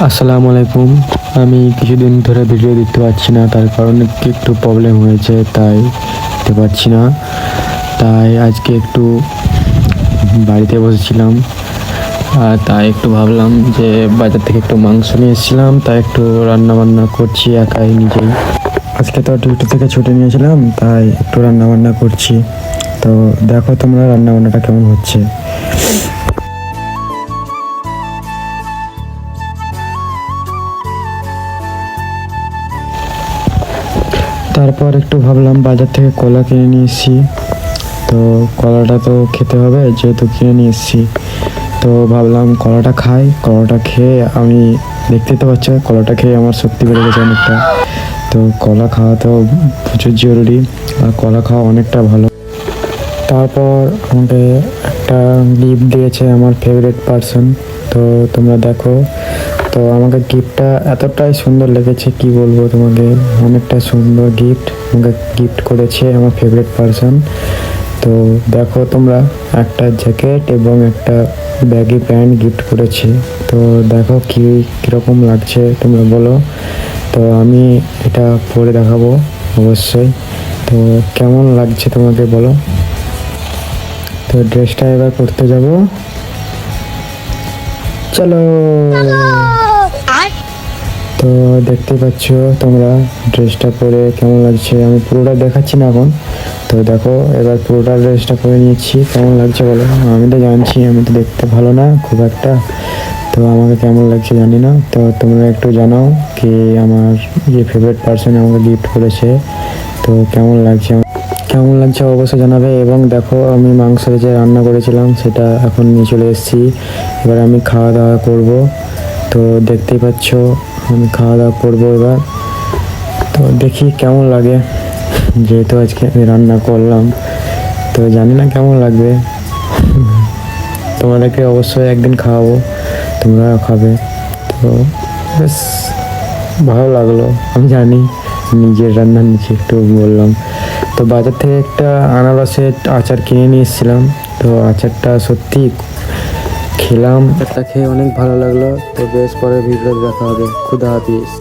আসসালামু আলাইকুম। আমি কিছুদিন ধরে ভিডিও দিতে পারছি না, তার কারণে একটু প্রবলেম হয়েছে, তাই দিতে পারছি না। তাই আজকে একটু বাড়িতে বসেছিলাম, আর তাই একটু ভাবলাম যে বাজার থেকে একটু মাংস নিয়ে এসেছিলাম, তাই একটু রান্না বান্না করছি একাই নিজেই। আজকে তো ডিউটি থেকে ছুটি নিয়েছিলাম, তাই একটু রান্না বান্না করছি। তো দেখো তোমরা রান্না বান্নাটা কেমন হচ্ছে। তারপর একটু ভাবলাম বাজার থেকে কলা কিনে নিয়ে এসেছি, তো কলাটা তো খেতে হবে, যেহেতু কিনে নিয়ে এসেছি। তো ভাবলাম কলাটা খাই, কলাটা খেয়ে আমি দেখতে তো পাচ্ছ কলাটা খেয়ে আমার শক্তি বেড়ে গেছে অনেকটা। তো কলা খাওয়া তো প্রচুর জরুরি, আর কলা খাওয়া অনেকটা ভালো। তারপর আমাকে একটা গিফট দিয়েছে আমার ফেভারিট পার্সন, তো তোমরা দেখো। তো আমাকে গিফটটা এতটাই সুন্দর লেগেছে, কি বলবো তোমাকে, অনেকটা সুন্দর গিফট আমাকে গিফট করেছে আমার ফেভারিট পার্সন। তো দেখো তোমরা, একটা জ্যাকেট এবং একটা ব্যাগি প্যান্ট গিফট করেছে। তো দেখো কীরকম লাগছে তোমরা বলো। তো আমি এটা পরে দেখাবো অবশ্যই। তো কেমন লাগছে তোমাকে বলো। তো ড্রেসটা এবার পরতে যাব, চলো। তো দেখতে পাচ্ছ তোমরা ড্রেসটা পরে কেমন লাগছে, আমি পুরোটা দেখাচ্ছি না এখন। তো দেখো এবার পুরোটা ড্রেসটা পরে নিয়েছি, কেমন লাগছে বলো। আমি তো জানছি আমি তো দেখতে ভালো না খুব একটা, তো আমাকে কেমন লাগছে জানি না। তো তোমরা একটু জানাও কি আমার যে ফেভারিট পার্সন আমাকে গিফট করেছে, তো কেমন লাগছে অবশ্যই জানাবে। এবং দেখো আমি মাংস যে রান্না করেছিলাম সেটা এখন নিয়ে চলে এসেছি, এবার আমি খাওয়া দাওয়া করব। তো দেখতেই পাচ্ছ আমি খাওয়া দাওয়া করবো এবার। তো দেখি কেমন লাগে, যেহেতু আজকে আমি রান্না করলাম, তো জানি না কেমন লাগবে। তোমাদেরকে অবশ্যই একদিন খাওয়াবো, তোমরাও খাবে। তো বেশ ভালো লাগলো, আমি জানি নিজের রান্না নিজে একটু বললাম। তো বাজার থেকে একটা আনারসের আচার কিনে নিয়ে এসেছিলাম, তো আচারটা সত্যি খেলাম, আচারটা খেয়ে অনেক ভালো লাগলো। তো বেশ পরে ভিডিও দেখা হবে। খুদা হাফিজ।